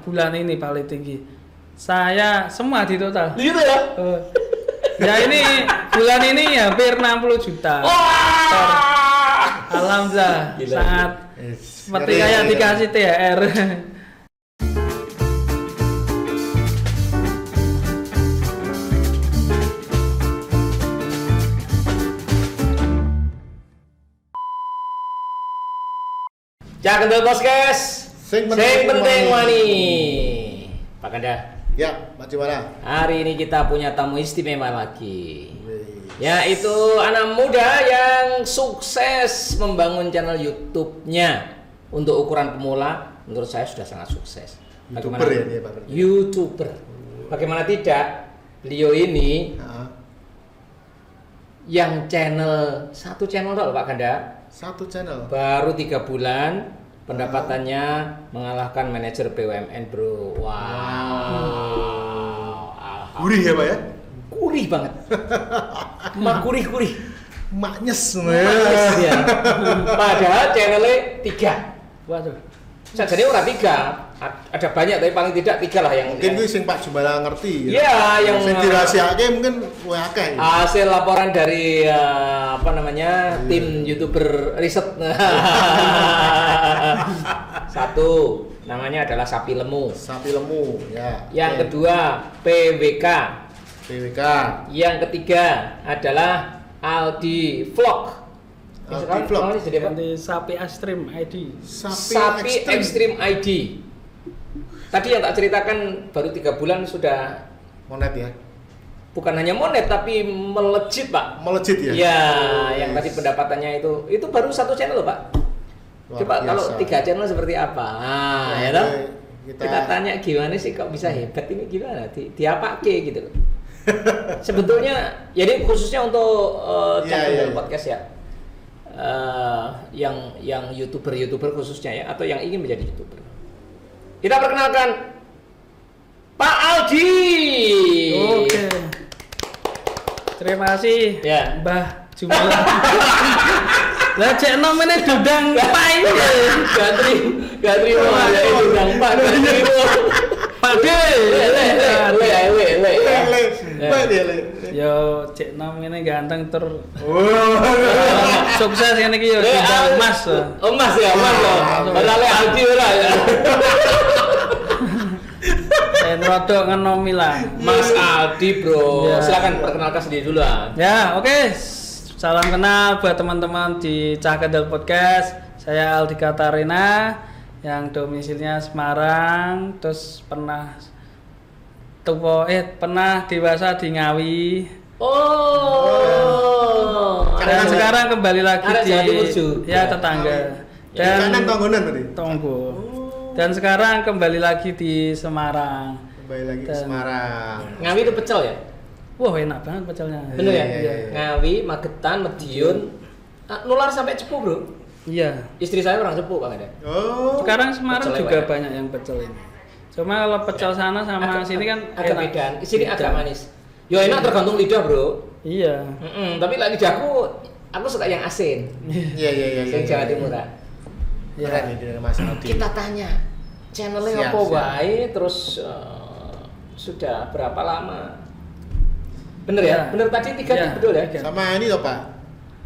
bulan ini paling tinggi. Saya semua di total. Gitu ya? Ya ini bulan ini hampir 60 juta. Alhamdulillah, Gila, sangat seperti kayak dikasih THR. Cakendel Podcast. Sing penting wani. Pak Kanda. Ya, Pak Jiwara. Hari ini kita punya tamu istimewa lagi. Yaitu anak muda yang sukses membangun channel YouTube-nya. Untuk ukuran pemula, menurut saya sudah sangat sukses. YouTuber ya dia, Pak? YouTuber. Bagaimana tidak? Beliau ini yang satu channel dong Pak Kanda. Satu channel. Baru 3 bulan pendapatannya mengalahkan manajer BUMN, bro. Wow. Gurih ya, Pak ya? Gurih banget. Gurih. Maknyes Ya. Padahal channelnya 3. Waduh. Sajane ora 3. Ada banyak tapi paling tidak 3 lah yang mungkin itu sing Pak Jumbala ngerti. Iya, yang sing dirahasiake mungkin akeh. Hasil laporan dari tim YouTuber riset. Satu, namanya adalah Sapi Lemu. Sapi Lemu, ya. Yang kedua, PWK. Yang ketiga adalah Aldi Vlog. Aldi Vlog. Ganti Sapi Ekstrim ID. Sapi Ekstrim ID. Tadi yang tak ceritakan baru 3 bulan sudah monet ya. Bukan hanya monet tapi melejit, Pak. Melejit ya? Ya, yang tadi pendapatannya itu baru 1 channel loh, Pak. Coba kalau 3 channel seperti apa? Nah, ya toh? Kita tanya gimana sih kok bisa hebat ini, gimana? Diapake gitu loh. Sebetulnya jadi khususnya untuk channel podcast ya. Yang YouTuber khususnya ya, atau yang ingin menjadi YouTuber. Kita perkenalkan Pak Aldi. Oke. Terima kasih Ya. Mbah Jumbala. Lah cek nomene dudang pai. Gak terima ya dudang Pak. Pak D. Le. Yo cek nom ngene ganteng tur. Sukses ngene iki yo dudang emas. Emas ya, emas loh. Padahal Aldi ora ya. Rodok ngenomi lah. Mas Aldi, bro. Ya. Silakan perkenalkan sendiri dulu lah. Ya, oke. Salam kenal buat teman-teman di Cakendel Podcast. Saya Aldi Katarina yang domisilinya Semarang, terus pernah dewasa di Ngawi. Dan sekarang kembali lagi tetangga. Dan tonggonan tadi. Tonggo. Dan sekarang kembali lagi di Semarang. Semarang. Ngawi itu pecel ya? Wah, enak banget pecelnya. Bener ya? Iya. Ngawi, Magetan, Madiun, nular sampai Cepu, bro. Iya. Istri saya orang Cepu, Bang ada. Oh. Sekarang Semarang Pecel juga banyak. banyak yang pecel ini. Cuma kalau pecel sana sama sini kan agak enak. beda. Sini agak manis. Yo enak tergantung lidah, bro. Iya. Tapi lagi aku suka yang asin. Iya. Yang Jawa Timur. Iya. Kita tanya channelnya apa wae, terus sudah berapa lama? Bener ya? Bener tadi 3 betul ya? Sama ini loh Pak,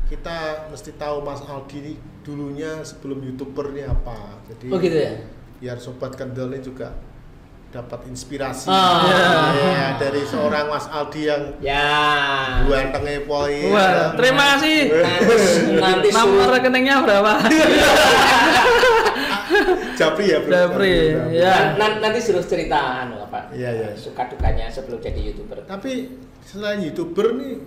kita mesti tahu Mas Aldi ini dulunya sebelum YouTuber ini apa. Jadi gitu ya? biar Sobat Kendel ini juga dapat inspirasi dari seorang Mas Aldi yang gantengnya poi. Wah, terima kasih. Nanti Nomor rekeningnya berapa? Japri ya, Ya. Nanti suruh cerita apa? Iya. Suka dukanya sebelum jadi YouTuber. Tapi selain YouTuber nih,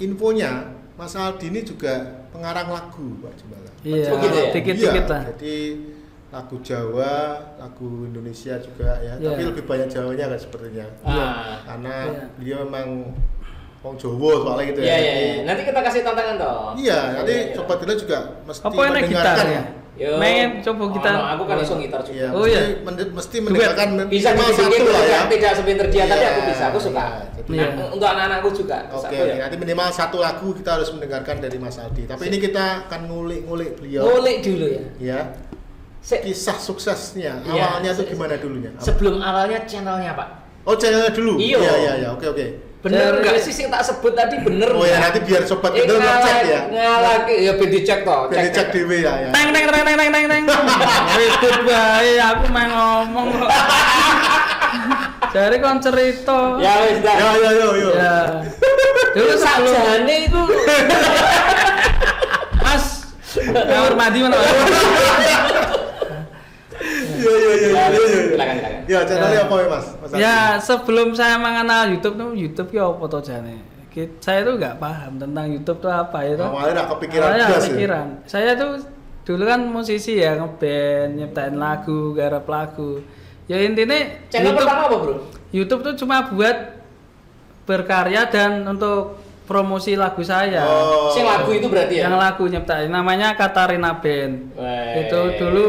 infonya Mas Aldi ini juga pengarang lagu, Pak Jumbala. Iya. Begitu ya? Dikit-dikit lah. Jadi lagu Jawa, lagu Indonesia juga ya. Iya. Tapi lebih banyak Jawanya kan sepertinya. Karena beliau memang Wong Jawa soalnya gitu ya. Iya. Nanti kita kasih tantangan toh. Iya, nanti Sobat Kendel juga mesti Apa enak gitar ya? Main coba gitar. Aku kan iso gitar juga. Iya, Oh, iya. mesti mendengarkan Bisa minimal dibikin satu lah ya. tidak sepinter dia, tapi Iya, aku bisa, aku suka. iya. Untuk anak-anakku juga. Oke, Satu ya. nanti minimal 1 lagu kita harus mendengarkan dari Mas Aldi. Tapi ini kita akan ngulik-ngulik beliau. Ngulik dulu ya. Ya. kisah suksesnya. Awalnya tuh gimana dulunya? Sebelum awalnya channelnya, Pak. Oh, channelnya dulu. Iya. Oke. Bener nggak sih tak sebut tadi bener? Oh ya, nanti biar sobat itu ngecek ya. Ngalah ya ben dicek toh. Ben dicek dhewe ya. Teng. Ribut bae aku main ngomong kok. Jare kon cerita. Ya wis dah. Yo. Ya. Dulu sakjane itu. Mas, kamar mandi mana? Iya. Silakan. Ya, channelnya apa ya, Mas? Ya, sebelum saya mengenal YouTube ya apa to jane. Saya tuh nggak paham tentang YouTube tuh apa itu. Awalnya nggak kepikiran Awalnya blas. kepikiran. Saya tuh dulu kan musisi ya, ngeband, nyiptain lagu, garap lagu. Ya intinya Channel YouTube, pertama apa, Bro? YouTube tuh cuma buat berkarya dan untuk promosi lagu saya. Sing lagu itu berarti ya? Yang lagu nyiptain namanya Katarina Band. Itu dulu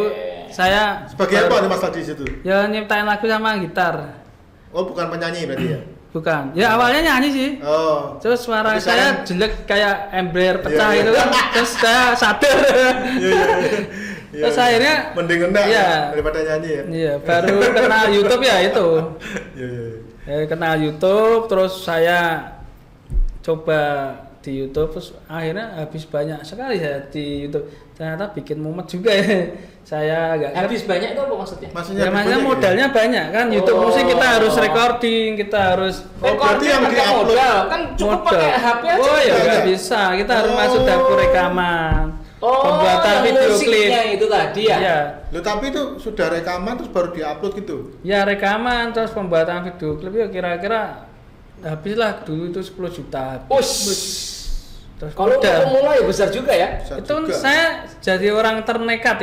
saya Sebagai apa nih Mas tadi di situ? ya nyiptain lagu sama gitar. Oh, bukan penyanyi berarti ya? Bukan. Ya awalnya nyanyi sih. Oh. Terus suara Tapi saya sekarang- jelek kayak ember pecah Iya. itu kan. Terus saya sadar. Iya. Terus akhirnya mending enggak iya. daripada nyanyi ya. Iya, baru kenal YouTube ya itu. Iya. Kenal YouTube terus saya coba di YouTube terus akhirnya habis banyak sekali saya di YouTube. Ternyata bikin mumet juga ya. Saya agak Habis banyak itu apa maksudnya? Maksudnya ya, maksudnya banyak modalnya banyak kan. YouTube Oh. musik kita harus recording, kita harus berarti yang pakai di-upload- modal kan cukup pakai HP aja. Oh ya bisa nggak ya? bisa, kita harus Oh. masuk dapur rekaman. Pembuatan yang video musiknya klip. itu tadi ya? Iya. Loh, tapi itu sudah rekaman terus baru diupload gitu. Ya rekaman terus pembuatan video klip ya kira-kira habislah dulu itu 10 juta. Ush. Terus Kalau udah. untuk mulai besar juga ya? Bisa Itu juga. saya jadi orang ternekat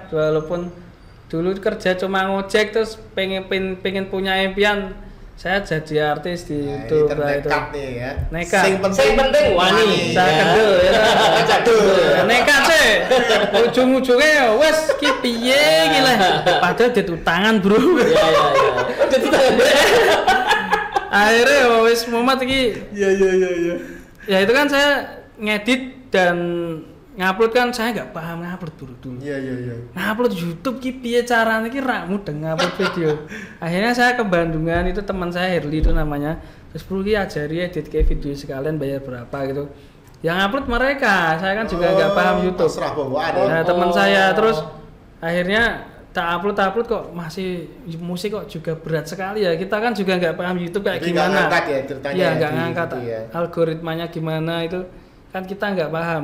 walaupun dulu kerja cuma ngojek terus pengen punya impian saya jadi artis di Nah, YouTube ini lah itu. ternekat nih ya. Nekat. Sing penting wani. Saya kedul ya. Kedul. Nekat sih. Ujung-ujungnya ya wes ki piye iki lah. Padahal ditutangan, Bro. Iya. Jadi Akhirnya ya wes mumet iki. Iya. Ya itu kan saya ngedit dan ngupload kan saya nggak paham ngupload dulu. Iya. Ngupload YouTube ki piye caranya ki rak mudeng ngupload video. Akhirnya saya ke Bandungan itu teman saya Herli itu namanya. Terus bro ki ajari edit kayak video sekalian bayar berapa gitu. Yang upload mereka, saya kan juga nggak paham YouTube. Terserah bawaan Nah, ya. teman saya terus akhirnya tak upload kok masih musik kok juga berat sekali ya. Kita kan juga nggak paham YouTube kayak Jadi nggak gimana. ngangkat ya ceritanya Iya, ya nggak di ngangkat situ ya. algoritmanya gimana itu kan kita nggak paham.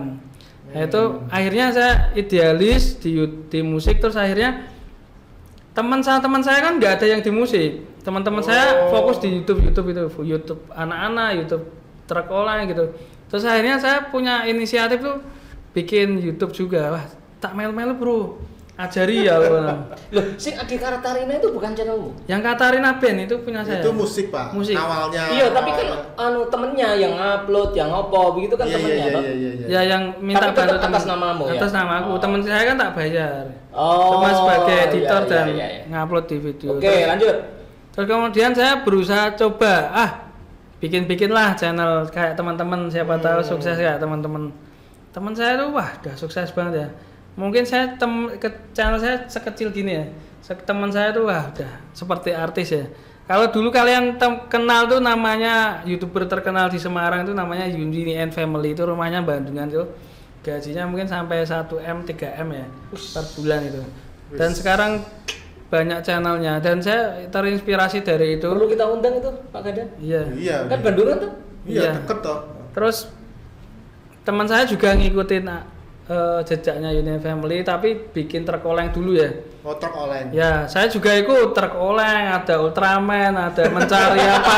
Nah, itu akhirnya saya idealis di musik terus akhirnya teman saya kan nggak ada yang di musik. Teman-teman saya fokus di YouTube anak-anak, YouTube truk online gitu. Terus akhirnya saya punya inisiatif tuh bikin YouTube juga. Wah, tak melu-melu, Bro. Ajari ya. Loh, sing Adi Katarina itu bukan channelmu? Yang Katarina Band itu punya saya. Itu musik, Pak. Musik. Awalnya. Iya, tapi kan temennya yang upload, yang opo begitu kan temennya, Pak. Iya. Ya yang minta Tapi tetap bantu atas namamu ya? atas nama aku. Oh. Teman saya kan tak bayar. Oh. Cuma sebagai editor iya, dan iya. ngupload di video. Oke, lanjut. Terus kemudian saya berusaha coba bikin-bikinlah channel kayak teman-teman, siapa tahu sukses ya teman-teman. Teman saya tuh wah udah sukses banget ya. Mungkin saya channel saya sekecil gini ya. Teman saya tuh wah udah seperti artis ya. Kalau dulu kalian kenal tuh namanya YouTuber terkenal di Semarang itu namanya Yuni and Family, itu rumahnya Bandungan tuh. Gajinya mungkin sampai 1M 3M ya per bulan itu. Dan sekarang banyak channelnya dan saya terinspirasi dari itu. Perlu kita undang itu, Pak Gada? Iya. Kan Bandungan tuh? Iya. Deket toh. Terus teman saya juga ngikutin jejaknya Yuni Family tapi bikin truk oleng dulu ya. Oh, truk oleng. Ya, saya juga ikut truk oleng, ada Ultraman, ada mencari apa.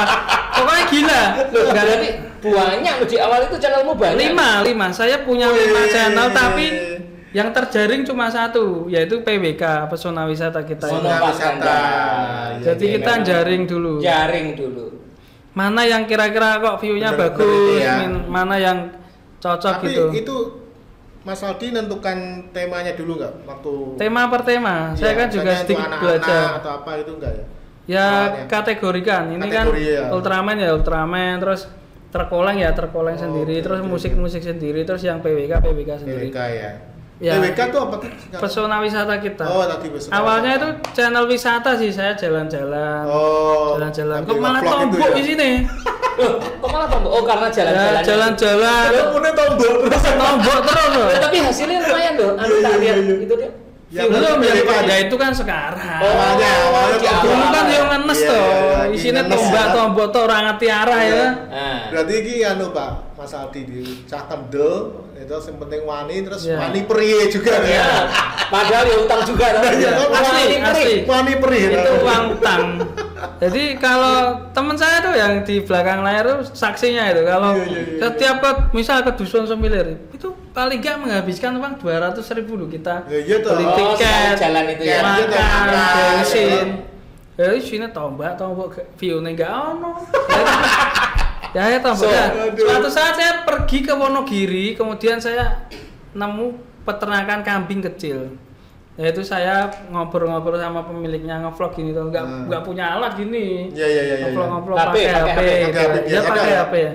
Pokoknya gila. Loh, berarti banyak loh di awal itu channelmu banyak. 5. Saya punya 5 channel tapi yang terjaring cuma 1, yaitu PWK, Pesona Wisata kita. Pesona Wisata. Jadi kita jaring dulu. Jaring dulu. Mana yang kira-kira kok view-nya Bener-bener bagus, ya. mana yang cocok Tapi gitu. itu Mas Aldi nentukan temanya dulu nggak waktu Tema per tema, saya kan juga misalnya sedikit untuk belajar. anak-anak atau apa itu enggak ya? Ya Awalnya. kategorikan, ini Kategori, kan ya. Ultraman ya Ultraman, terus terkoleng ya terkoleng sendiri, oke, terus oke, musik-musik sendiri, terus yang PWK sendiri. PWK ya. Ya, PWK itu apa tuh? Pesona Wisata Kita. Oh, tadi pesona. Awalnya itu channel wisata sih, saya jalan-jalan. Oh. Jalan-jalan. Kok Tapi malah nge-vlog tombok itu ya? Oh, di sini? kok malah tombok? Oh, karena jalan-jalan. Ya, jalan-jalan. Ada punya tombol terus. Tombok terus loh. Tapi hasilnya lumayan loh. Anu tak lihat itu dia. Ya, Belum berarti PWK. ya itu kan sekarang. Oh, Awalnya di tombol. Dulu kan yang ngenes Iya, toh. iya, Isinya ngenes tombak ya. tombok toh orang ngerti arah ya. Nah. Berarti iki anu Pak, Mas Aldi di cah kendel itu yang penting wani terus Iya. wani periye juga Ya. ya. Padahal ya utang juga kan. Iya, asli. Wani periye. Itu uang utang. Jadi kalau teman saya tuh yang di belakang layar tuh saksinya itu kalau Iya. setiap misal ke Dusun Semilir itu paling gak menghabiskan uang 200.000 loh kita Ya, iya toh. beli Oh, tiket, jalan itu ya. Iya, iya, makan, iya. bensin. Ya sini tombak view-nya gak ono. Ya tombak. Ya, suatu saat saya pergi ke Wonogiri, kemudian saya nemu peternakan kambing kecil. Yaitu saya ngobrol-ngobrol sama pemiliknya ngevlog gini tuh, nggak punya alat gini. Iya. Ngobrol-ngobrol HP, pakai HP, pakai HP, ya biasa pakai ada. HP ya.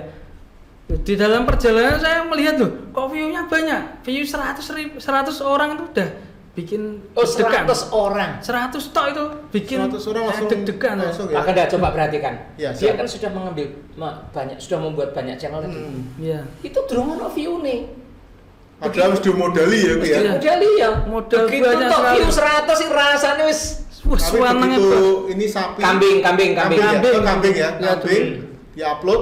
Di dalam perjalanan saya melihat loh, kok view-nya banyak, view 100 orang itu udah bikin Oh, deg-degan. 100 orang. 100 tok itu bikin 100 orang langsung deg-degan ya. langsung ya. Maka dah coba perhatikan. Ya, Dia siap. kan sudah mengambil sudah membuat banyak channel tadi. Iya. Itu durung ono view nih. Padahal harus dimodali ya, Bu ya. Iya. Udah lihat. Modal Begitu banyak tok sekali. view 100 sih rasanya wis Wah, Tapi suananya begitu ini sapi kambing. ya, Kambing. oh, kambing ya, Ya, kambing diupload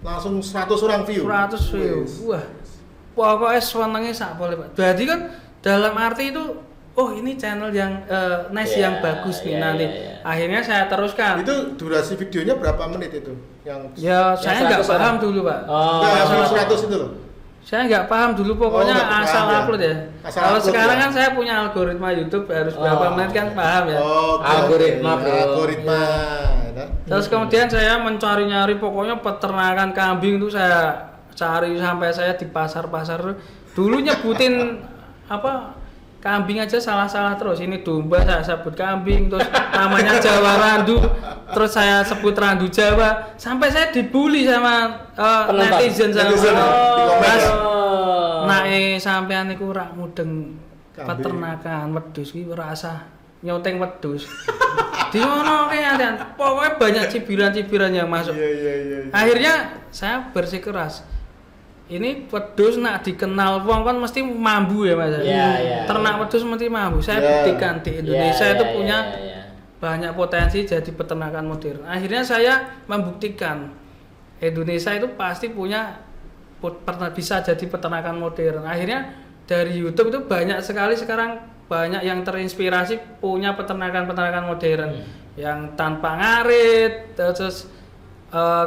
langsung 100 orang view. 100 view. Wes. Wah. Pokoknya suananya sak boleh, Pak. Berarti kan dalam arti itu oh ini channel yang nice Iya, yang bagus nih iya, nanti. iya. Akhirnya saya teruskan. Itu durasi videonya berapa menit itu? Yang Ya saya nggak 100 paham orang. dulu, Pak. Oh. Nah, yang salah. 100 itu loh. Saya nggak paham dulu, pokoknya nggak paham asal ya? upload ya. Asal Kalau upload sekarang ya? kan saya punya algoritma YouTube harus berapa Oh. menit kan paham ya. Oh, Algoritma, bro. Algoritma. ya. Terus kemudian saya mencari-nyari pokoknya peternakan kambing itu saya cari sampai saya di pasar-pasar. Dulu nyebutin apa kambing aja salah-salah terus. Ini domba saya sebut kambing, terus namanya Jawa Randu, terus saya sebut Randu Jawa. Sampai saya dibully sama Penonton. netizen sama Netizen, orang. di komen Mas, ya? nah sampean niku rak mudeng Kambing. peternakan wedhus iki ora usah nyoteng wedhus. Di ono kayak pokoknya banyak cibiran-cibiran yang masuk. Iya. Akhirnya saya bersikeras. Ini wedhus nak dikenal wong kan mesti mambu ya Mas. Iya. Ternak wedhus mesti mambu. Saya Iya. buktikan di Indonesia Iya, itu iya, punya iya. banyak potensi jadi peternakan modern. Akhirnya saya membuktikan Indonesia itu pasti punya bisa jadi peternakan modern. Akhirnya dari YouTube itu banyak sekali sekarang banyak yang terinspirasi punya peternakan modern yang tanpa ngarit, terus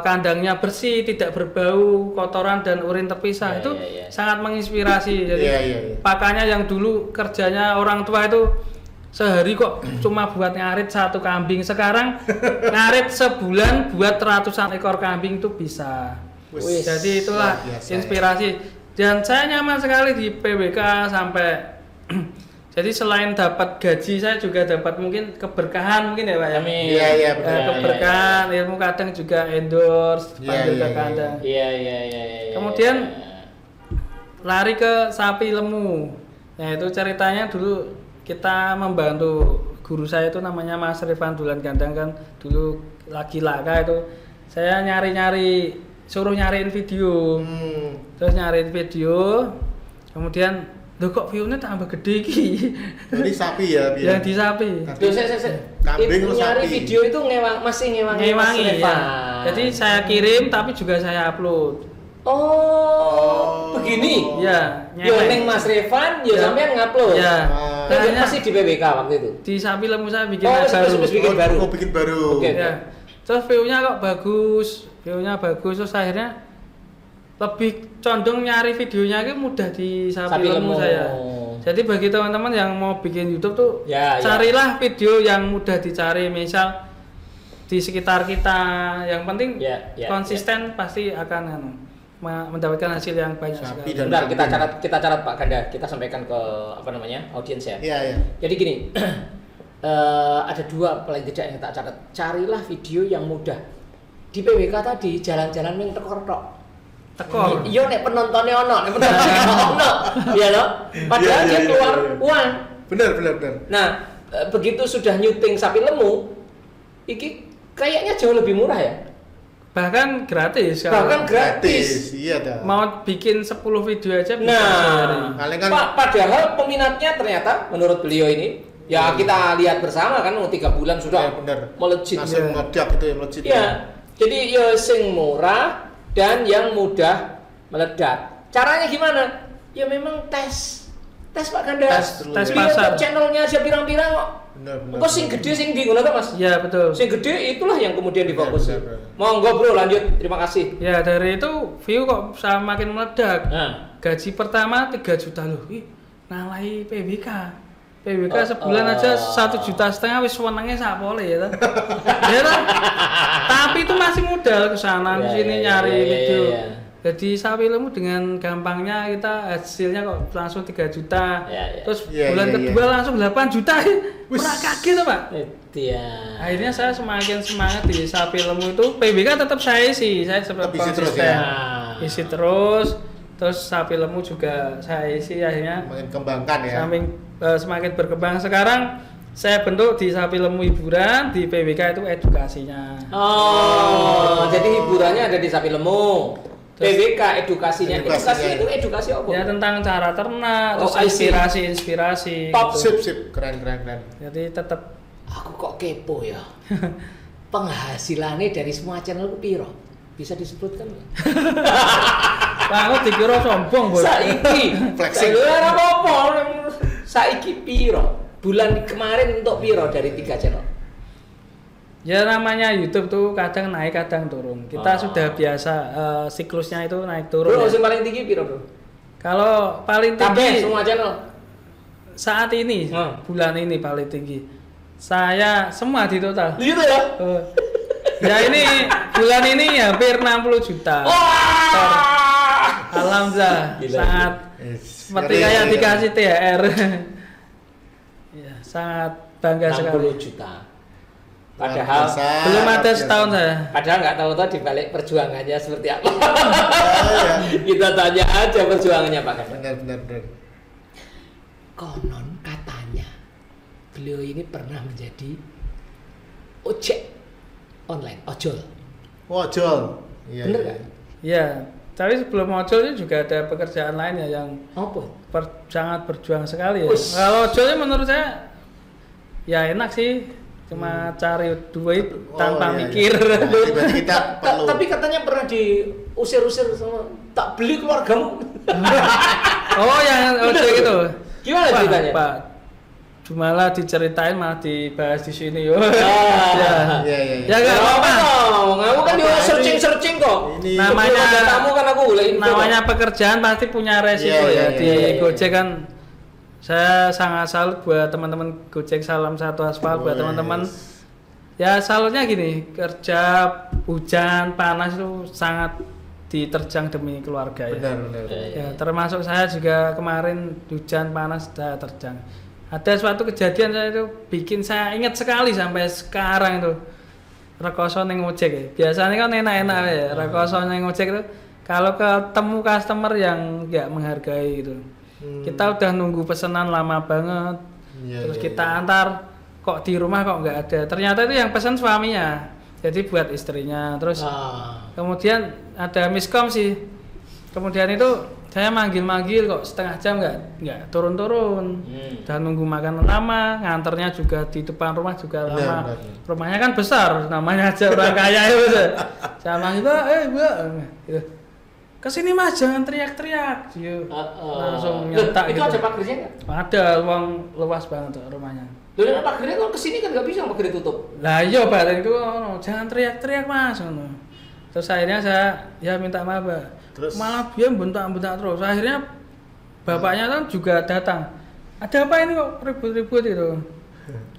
kandangnya bersih, tidak berbau kotoran dan urin terpisah. Iya, Itu iya, iya. sangat menginspirasi. Jadi Iya. pakannya yang dulu kerjanya orang tua itu sehari kok cuma buat ngarit satu kambing, sekarang ngarit sebulan buat ratusan ekor kambing itu bisa. Wis. Jadi itulah Luar biasa, inspirasi. Dan saya nyaman sekali di PWK sampai jadi selain dapat gaji saya juga dapat mungkin keberkahan mungkin ya Pak ya. Amin. Iya, betul. Keberkahan, ilmu kadang juga endorse, panggil ke kandang. Iya. Kemudian lari ke sapi lemu. Nah itu ceritanya dulu kita membantu guru saya itu namanya Mas Rifan Dulan Gandang kan dulu lagi laka itu saya suruh nyariin video. Terus nyariin video, kemudian loh kok view-nya tambah gede ki. Ini sapi ya, biar. Yang di sapi. Tuh, saya. Kambing Itu terus nyari sapi. video itu masih ngewangi Mas Ngewangi Reva. ya. Jadi saya kirim tapi juga saya upload. Oh, begini. Ya, Yo neng Mas Revan, yo Ya. sampean ngupload. Ya. Kan Akhirnya masih di PWK waktu itu. di sapi lemu saya bikin Oh, baru. wis bikin baru. Oh, bikin baru. Oke. Ya. Terus view-nya kok bagus, terus akhirnya lebih condong nyari videonya itu mudah di sapi lemu saya. Jadi bagi teman-teman yang mau bikin YouTube tuh Ya, carilah video yang mudah dicari, misal di sekitar kita. Yang penting Ya, konsisten pasti akan mendapatkan hasil yang banyak Sapi sekali. dan Bentar, kita catat Pak Ganda, kita sampaikan ke audiens ya. Iya. Jadi gini, ada dua paling tidak yang tak catat. Carilah video yang mudah. Di PWK tadi jalan-jalan yang tok. Tekor. Iya nek penontonnya ono, nek penontonnya ono. Iya loh. Padahal dia keluar uang. Bener. Nah, begitu sudah nyuting Sapi Lemu, iki kayaknya jauh lebih murah ya. Bahkan gratis. Bahkan gratis. Iya dah. Mau bikin 10 video aja bisa Nah, Paling kan padahal peminatnya ternyata menurut beliau ini ya kita lihat bersama kan 3 bulan sudah bener. melejit. Langsung meledak itu ya melejit. Ya. Jadi ya sing murah dan yang mudah meledak. Caranya gimana? Ya memang tes Pak Kandas. Tes Lihat pasar. channelnya aja pirang-pirang kok. Bener. Kok sing gede sing ndi ngono ta, Mas? Ya betul. Sing gede itulah yang kemudian difokus. Bener. Monggo Bro, lanjut. Terima kasih. Ya dari itu view kok semakin meledak. Nah, Gaji pertama 3 juta loh. Ih, ngalahi PBK. PBK sebulan aja 1,5 juta wis wenenge sak pole ya toh. Ya toh? Tapi itu masih modal ke sana ke sini nyari video. Jadi Sapi Lemu dengan gampangnya kita hasilnya kok langsung 3 juta. Terus bulan kedua langsung 8 juta. Pernah kaget tuh Pak. Iya. Akhirnya saya semakin semangat di Sapi Lemu itu. PBK tetap saya isi, saya seperti konsisten. Isi terus. Terus Sapi Lemu juga saya isi akhirnya. Makin kembangkan ya. Semakin berkembang. Sekarang saya bentuk di Sapi Lemu hiburan, di PBK itu edukasinya. Oh, jadi hiburannya ada di Sapi Lemu. PBK edukasinya. Edukasi itu edukasi apa? Ya tentang cara ternak, terus inspirasi. Top gitu. Sip, keren. Jadi tetap aku kok kepo ya. Penghasilannya dari semua channel ku piro? Bisa disebutkan nggak? Pak, aku dikira sombong, Bos. Saiki Flexing. Ora apa-apa. Saiki piro? Bulan kemarin untuk piro dari 3 channel? Ya namanya YouTube tuh kadang naik kadang turun. Kita sudah biasa siklusnya itu naik turun. Bro, ya. yang paling tinggi piro, Bro? Kalau paling tinggi semua channel. saat ini, bulan ini paling tinggi. Saya semua di total. Gitu ya? Ya ini bulan ini hampir 60 juta. Wah! Alhamdulillah, sangat seperti kayak dikasih THR. Ya, sangat bangga 60 sekali. juta. Padahal belum ada setahun saya. Padahal nggak tahu di balik perjuangannya seperti apa. Kita tanya aja perjuangannya Pak Kan. Benar. Konon katanya beliau ini pernah menjadi ojek online, ojol. Iya. Bener kan? Ya, tapi sebelum ojol itu juga ada pekerjaan lain ya yang Apa? sangat berjuang sekali ya. Kalau ojolnya menurut saya ya enak sih. Cuma cari duit tanpa mikir. Kita perlu. Tapi katanya pernah diusir-usir sama tak beli keluargamu. Oh, yang ojek itu. Gimana ceritanya? Pak, malah diceritain malah dibahas di sini yo. Iya. Ya enggak apa-apa. Kamu kan dia searching kok. Namanya kamu kan aku boleh info. Namanya pekerjaan pasti punya resiko ya. Di Gojek kan saya sangat salut buat teman-teman Gojek, salam satu aspal buat teman-teman. Ya salutnya gini, kerja hujan panas itu sangat diterjang demi keluarga ya. Benar. Ya termasuk saya juga kemarin hujan panas saya terjang. Ada suatu kejadian saya itu bikin saya ingat sekali sampai sekarang itu. Rekoso ning ojek ya. Biasanya kan enak-enak ya. Rekoso ning ojek itu kalau ketemu customer yang nggak menghargai gitu. Kita udah nunggu pesanan lama banget. Terus kita antar kok di rumah kok nggak ada. Ternyata itu yang pesan suaminya. Jadi buat istrinya. Terus kemudian ada miskom sih. Kemudian itu saya manggil-manggil kok setengah jam nggak turun-turun. Udah nunggu makan lama, nganternya juga di depan rumah juga lama. Rumahnya kan besar, namanya aja orang kaya itu. Saya manggil, Mbak, gitu. Kesini Mas, jangan teriak-teriak. Langsung nyentak itu gitu. ada pagernya nggak? Ada, ruang luas banget rumahnya. Loh, dan pagernya kalau kesini kan nggak bisa pagernya tutup. Lah iya Pak, itu jangan teriak-teriak Mas. Terus akhirnya saya ya minta maaf Pak. Terus? Malah dia bentak-bentak terus. Akhirnya bapaknya kan juga datang. Ada apa ini kok ribut-ribut itu?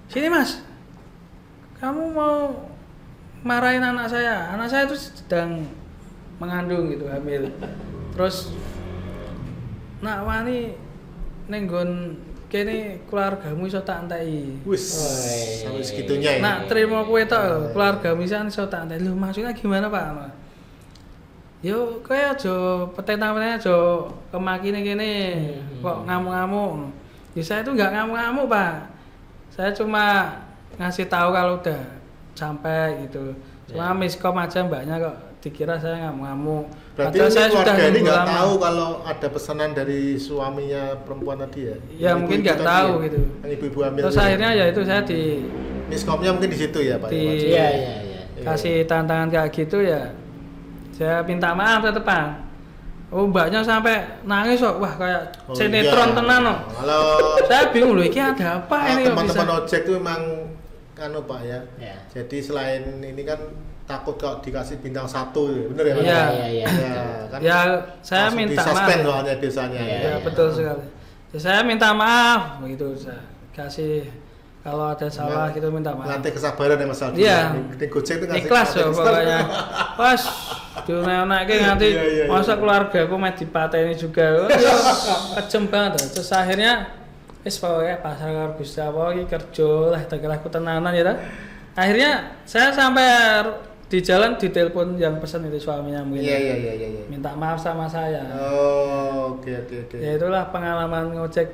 Sini Mas, kamu mau marahin anak saya? Anak saya itu sedang mengandung gitu, hamil. Terus nak wani nenggon kene keluargamu iso tak entai. Wis, sampai segitunya ya. Nak terima kowe tok keluargamu iso tak entai. Lho maksudnya gimana Pak? Yo kaya aja petentang-petentang aja kemakine kene kok ngamuk-ngamuk. Ya saya itu nggak ngamuk-ngamuk, Pak. Saya cuma ngasih tahu kalau udah sampai gitu. Cuma miskom aja mbaknya kok dikira saya ngamuk-ngamuk. Berarti saya keluarga ini nggak tahu kalau ada pesanan dari suaminya perempuan tadi ya? Ya mungkin nggak tahu ya? gitu. Yang ibu-ibu hamil. Terus akhirnya ya itu saya di miskomnya mungkin di situ ya Pak? Iya. Kasih tantangan kayak gitu ya. Saya minta maaf tetepan. Oh mbaknya sampai nangis kok, wah kayak sinetron tenan kok. Kalau saya bingung loh, ini ada apa ini teman-teman ojek itu memang Pak ya. Jadi selain ini kan takut kalau dikasih bintang 1, bener ya Pak? Iya. Kan ya saya minta maaf. Suspend soalnya desanya. Ya, betul sekali. Ya, saya minta maaf begitu, saya kasih kalau ada salah gitu minta maaf. Nanti kesabaran ya Mas Aldi. Iya. Di Gojek itu ngasih ikhlas ya pokoknya. Pas diunek-unek nganti masa keluarga aku mau dipateni juga. Kejem banget. Terus akhirnya wis pokoknya pasar karo Gusti apa iki kerja lah tekel aku tenanan ya ta. Akhirnya saya sampai di jalan ditelepon yang pesan itu suaminya mungkin. Iya. Minta maaf sama saya. Oh, oke. Ya itulah pengalaman ngojek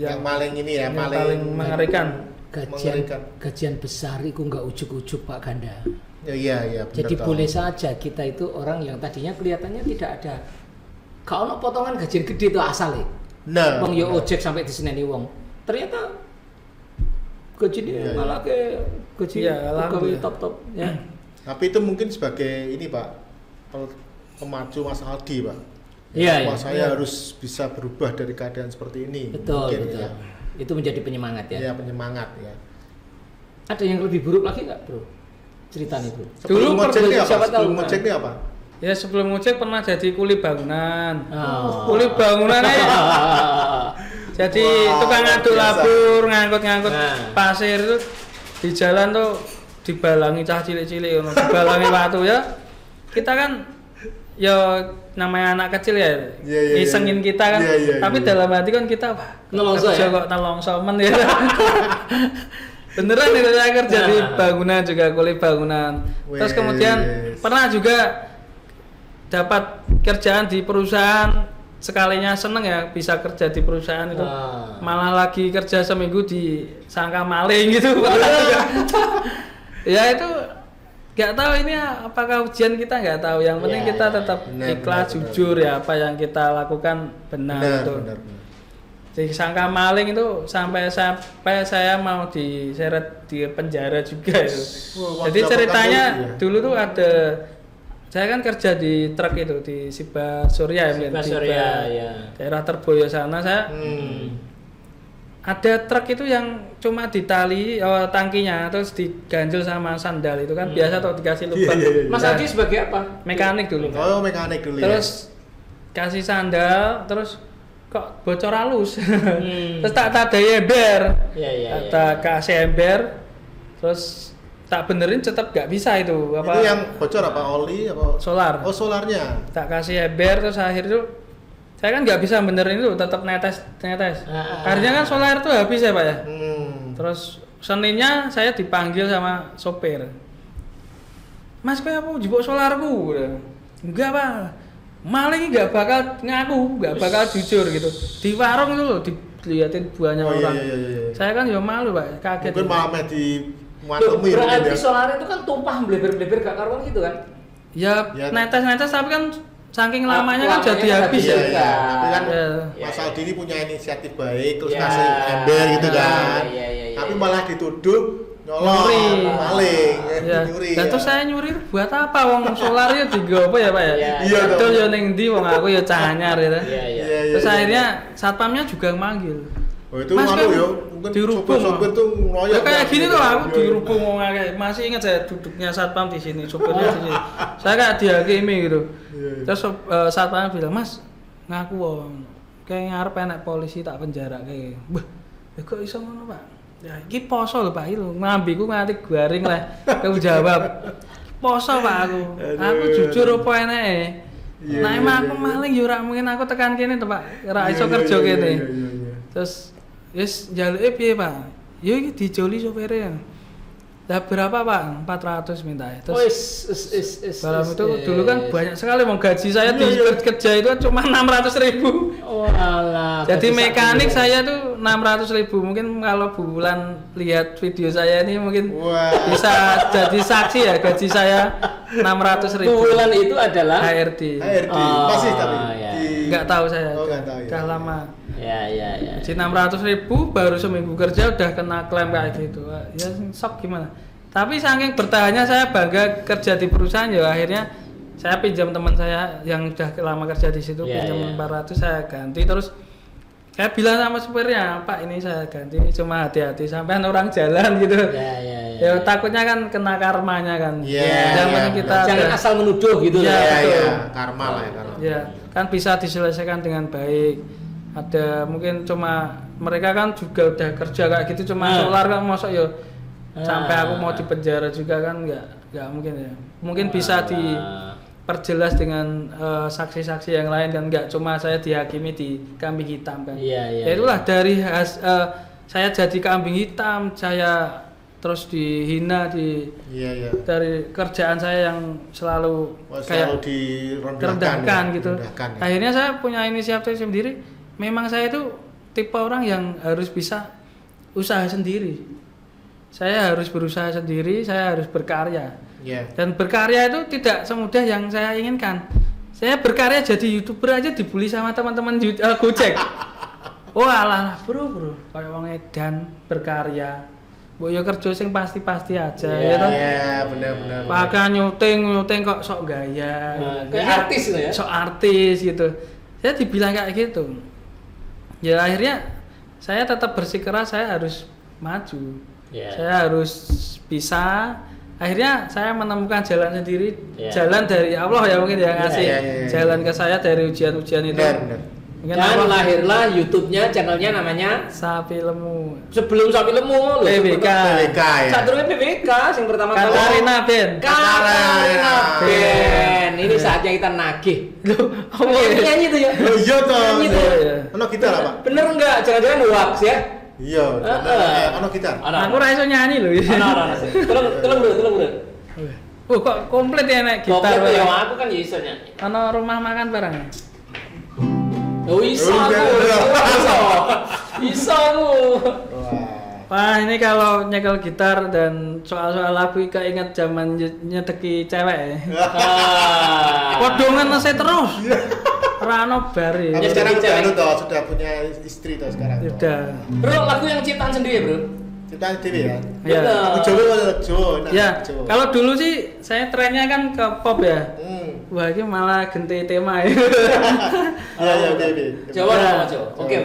yang paling ini ya, paling mengerikan. Gajian besar itu nggak ujuk-ujuk Pak Ganda. Iya. Jadi boleh saja kita itu orang yang tadinya kelihatannya tidak ada. Kalau potongan gajian gede itu asal ya. Nah. Wong yo ojek sampai diseneni wong. Ternyata gajinya malah ke gaji pegawai top ya. Tapi itu mungkin sebagai ini Pak pemacu Mas Aldi Pak. Iya. Saya harus bisa berubah dari keadaan seperti ini. Betul. Ya. Itu menjadi penyemangat ya. Iya, penyemangat ya. Ada yang lebih buruk lagi nggak, Bro? Ceritanya Bro. Sebelum ngojek ini apa? Siapa tahu, Sebelum ngojek ini apa? Ya sebelum ngojek pernah jadi kuli bangunan. Kuli bangunan aja. Jadi tukang ngaduk labur, ngangkut pasir itu di jalan tuh dibalangi cah cilik-cilik ngono, dibalangi batu ya. Kita kan ya namanya anak kecil ya, isengin kita kan. Tapi dalam hati kan kita wah, nelongso ya. Kok nelongso men ya. Beneran itu saya kerja di bangunan juga, kuli bangunan. Terus kemudian pernah juga dapat kerjaan di perusahaan, sekalinya seneng ya bisa kerja di perusahaan itu. Malah lagi kerja seminggu disangka maling gitu. Ya itu nggak tahu ini apakah ujian kita, nggak tahu. Yang penting kita tetap ikhlas, jujur ya, apa yang kita lakukan benar. Disangka maling itu sampai saya mau diseret di penjara juga itu. Jadi ceritanya dulu tuh ada, saya kan kerja di truk itu di Siba Surya ya, daerah Terboyo sana. Saya ada truk itu yang cuma ditali tangkinya terus diganjel sama sandal itu kan biasa atau dikasih lubang. Mas Adi sebagai apa? Mekanik dulu. Oh, mekanik dulu. Terus kasih sandal, terus kok bocor halus. Terus tak daya ember. Tak kasih ember. Terus tak benerin tetap gak bisa itu. Itu yang bocor apa oli apa? Solar. Oh, solarnya. Tak kasih ember terus akhir itu saya kan nggak bisa benerin itu, tetap netes. Akhirnya kan solar itu habis ya Pak ya. Terus Seninnya saya dipanggil sama sopir. Mas, kayak apa jebok solarku? Enggak Pak, maling nggak bakal ngaku, nggak bakal jujur gitu. Di warung itu loh dilihatin banyak orang. Iya. Saya kan ya malu Pak, kaget. Mungkin malamnya di matemi. Berarti solar itu kan tumpah bleber-bleber gak karuan gitu kan? Ya netes-netes tapi kan saking lamanya kan jadi habis ya. Tapi kan Mas Aldi ini punya inisiatif baik, terus ngasih ember gitu kan. Tapi malah dituduh nyolong, maling, nyuri. Dan terus saya nyuri buat apa? Wong solarnya digopo ya Pak ya? Iya. Betul ya ning ndi wong aku ya canyar gitu. Terus akhirnya satpamnya juga manggil. Oh itu malu ya, mungkin sopir tuh ngeroyok. Ya kayak gini tuh aku dirubung wong akeh. Masih ingat saya duduknya satpam di sini, sopirnya di sini. Saya kayak dihakimi gitu. Terus satpamnya bilang, "Mas, ngaku wong. Kayak ngarep enak polisi tak penjara kayak." Wah, ya kok iso ngono, Pak? Ya iki poso lho Pak, iki lho. Ngambiku nganti garing lah. Aku jawab. Poso Pak aku. Aku jujur apa enake. Nah emang aku maling ya ora mungkin aku tekan kene to Pak. Ora iso kerja kene. Terus wis njaluke piye Pak? Ya iki dijoli sopire. Lah berapa Pak? 400 minta. Oh, Terus dalam itu dulu kan banyak sekali mau gaji saya di kerja itu cuma 600.000. Oh alah. Jadi mekanik saya tuh 600.000. Mungkin kalau bulan lihat video saya ini mungkin bisa jadi saksi ya gaji saya 600.000. Bulan itu adalah HRD. Masih tapi ya. Nggak tahu saya. Nggak tahu ya. Udah lama. Ya. Jadi 600.000 baru seminggu kerja udah kena klaim kayak gitu. Ya shock gimana. Tapi saking bertahannya saya bangga kerja di perusahaan ya akhirnya saya pinjam teman saya yang udah lama kerja di situ pinjam 400 saya ganti terus saya bilang sama supirnya Pak ini saya ganti cuma hati-hati sampai orang jalan gitu. Ya takutnya kan kena karmanya kan. Zaman kita jangan asal menuduh gitu karma lah ya karma. Ya kan bisa diselesaikan dengan baik. Ada mungkin cuma mereka kan juga udah kerja kayak gitu cuma solar kan masuk ya sampai aku mau di penjara juga kan nggak mungkin ya mungkin bisa diperjelas dengan saksi-saksi yang lain kan nggak cuma saya dihakimi di kambing hitam kan ya itulah dari saya jadi kambing hitam saya terus dihina dari kerjaan saya yang selalu kayak direndahkan gitu akhirnya saya punya inisiatif sendiri. Memang saya itu tipe orang yang harus bisa usaha sendiri. Saya harus berusaha sendiri, saya harus berkarya. Dan berkarya itu tidak semudah yang saya inginkan. Saya berkarya jadi YouTuber aja dibully sama teman-teman Gojek. Oh alah bro, kayak wong edan berkarya. Mbok yo kerja sing pasti-pasti aja ya toh. Iya, benar. Pakai nyuting kok sok gaya. Kayak artis gitu ya. Sok artis gitu. Saya dibilang kayak gitu. Ya akhirnya saya tetap bersikeras saya harus maju. Saya harus bisa. Akhirnya saya menemukan jalan sendiri, jalan dari Allah ya mungkin ya ngasih jalan ke saya dari ujian-ujian itu. Benar. Dan lahirlah YouTube-nya, channelnya namanya Sapi Lemu. Sebelum Sapi Lemu loh. PBK ya. Sadurunge PBK sing pertama kali. Katarina Ben. Ini saatnya kita nagih. Loh, nyanyi tuh ya. Oh iya toh. Nyanyi tuh. Ono gitar apa? Bener enggak? Jangan-jangan hoax ya? Iya, ono gitar. Aku ra iso nyanyi lho. Tolong bro. Oh kok komplit ya nek gitar. Komplit ya aku kan ya iso nyanyi. Ono rumah makan bareng. Oh iso aku. Wah ini kalau nyekel gitar dan soal-soal lagu keinget zaman nyedeki cewek ya. Kodongan nase terus. Rano bari. Ya sekarang sudah punya istri toh sekarang. Sudah. Bro lagu yang ciptaan sendiri bro. Ciptaan sendiri ya. Iya. Aku Jawa. Ya. Kalau dulu sih saya trennya kan ke pop ya. Wah ini malah ganti tema ya. Iya. Jawa. Oke.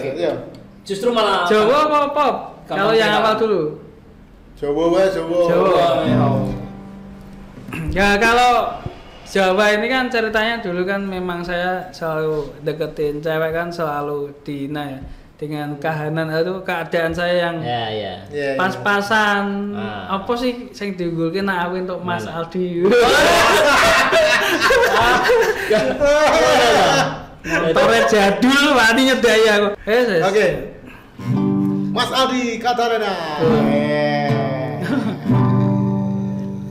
Justru malah Jawa apa pop? Kalau yang awal dulu. Jawa. Ya kalau Jawa ini kan ceritanya dulu kan memang saya selalu deketin cewek kan selalu dihina ya dengan kahanan itu keadaan saya yang pas-pasan. Apa sih yang diunggulkan aku untuk Mas Aldi? Motornya jadul, wani nyedai aku. Oke. Mas Aldi Katarina.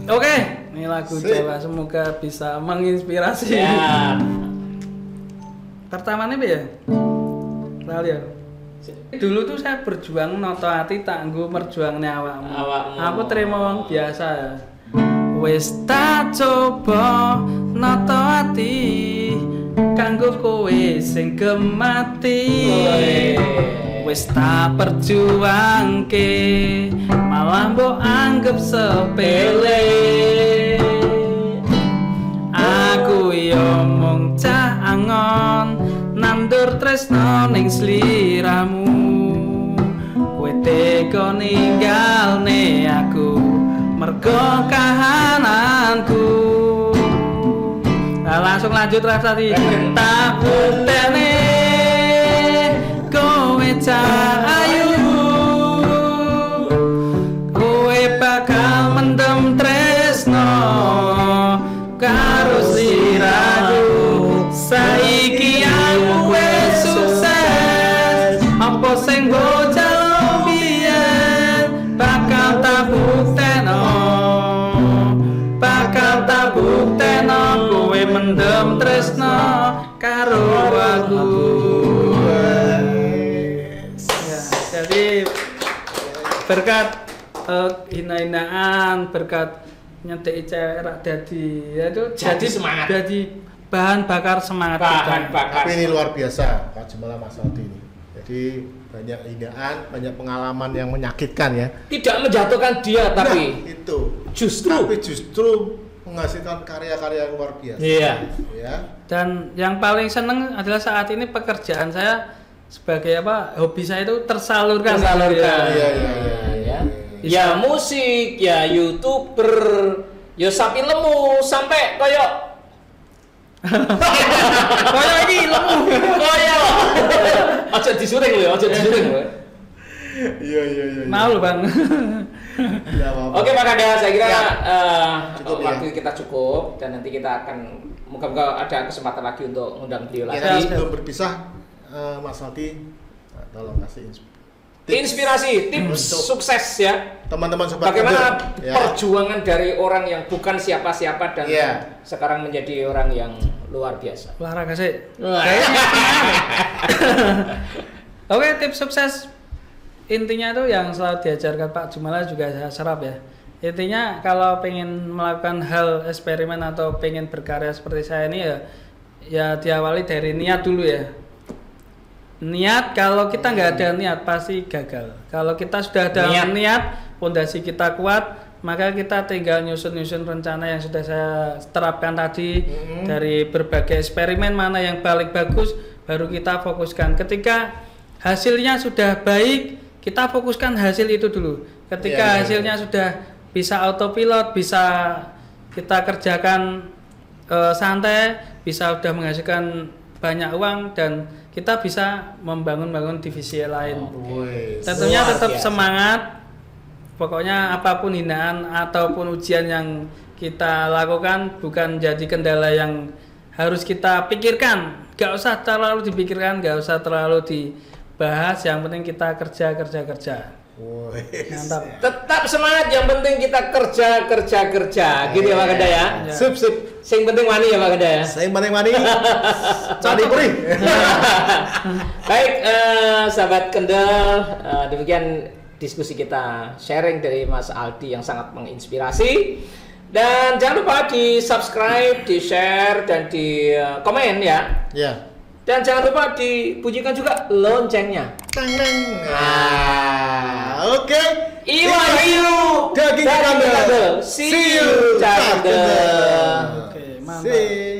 Oke, ini lagu Jawa semoga bisa menginspirasi. Pertama nih ya, lalu ya. Dulu tuh saya berjuang noto hati tangguh merjuangne awakmu. Aku terima wong biasa ya. Wis tak coba noto hati kanggo kowe sing gemati. Wis tak perjuangke malah mbok anggap sepele. Aku yo mung cah angon nandur tresno ning sliramu. Kowe tega ninggalne aku mergo kahananku. Nah, langsung lanjut rap tadi. Tak butene kowe cah ayu, kowe bakal mendem tresno karo sliraku. Saiki aku wis sukses, apa sing bocah biyen bakal tak bukteno. tak bukteno kowe mendem tresno karo aku. Ya, jadi berkat hina-hinaan, berkat nyedeki cewek rak dadi ya itu Jadi semangat. jadi bahan bakar semangat Bahan kita. bakar. Tapi ini luar biasa Pak Jumala Mas Aldi ini. Jadi banyak hinaan, banyak pengalaman yang menyakitkan ya. Tidak menjatuhkan dia tapi Nah, itu justru menghasilkan karya-karya yang luar biasa. iya. Ya. Dan yang paling seneng adalah saat ini pekerjaan saya sebagai hobi saya itu tersalurkan. Tersalurkan. Iya, Ya. Ya musik, ya YouTuber, ya sapi lemu sampai koyo Koyo ini lemu. koyo. Aja disuring lho, aja disuring lho. Iya. Mau loh, Bang. Tidak apa-apa. Oke Pak Kada, saya kira Ya. Cukup, ya. waktu kita cukup dan nanti kita akan moga-moga ada kesempatan lagi untuk mengundang beliau Ya, lagi. tadi sebelum berpisah Mas Aldi tolong kasih Inspirasi, tips Untuk sukses ya. teman-teman sobat Bagaimana Kendor, ya. perjuangan dari orang yang bukan siapa-siapa dan Iya. sekarang menjadi orang yang luar biasa. Olahraga sih. Wah. Oke, tips sukses intinya tuh yang selalu diajarkan Pak Jumala juga saya serap ya. Intinya kalau pengen melakukan hal eksperimen atau pengen berkarya seperti saya ini ya diawali dari niat dulu ya. Niat, kalau kita nggak ada niat pasti gagal. Kalau kita sudah ada niat, pondasi kita kuat, maka kita tinggal nyusun-nyusun rencana yang sudah saya terapkan tadi dari berbagai eksperimen mana yang paling bagus, baru kita fokuskan. Ketika hasilnya sudah baik, kita fokuskan hasil itu dulu. Ketika hasilnya sudah bisa autopilot, bisa kita kerjakan santai, bisa sudah menghasilkan banyak uang dan kita bisa membangun divisi lain. Tentunya luar tetap biasa. semangat. Pokoknya apapun hinaan ataupun ujian yang kita lakukan bukan jadi kendala yang harus kita pikirkan. Gak usah terlalu dipikirkan, gak usah terlalu dibahas. Yang penting kita kerja. Mantap. Tetap semangat, yang penting kita kerja. Gitu ya Pak Kada ya. Ya. Sip. Sing penting wani ya Pak Kada ya. Saya mani cari puri. Baik, sahabat Kendal, demikian diskusi kita, sharing dari Mas Aldi yang sangat menginspirasi. Dan jangan lupa di subscribe, di share, dan di komen ya. Ya. Dan jangan lupa dibunyikan juga loncengnya. Oke. Iwayu Daging Daging Kendal. Kendal. See you, Kendal. Oke, mantap. See.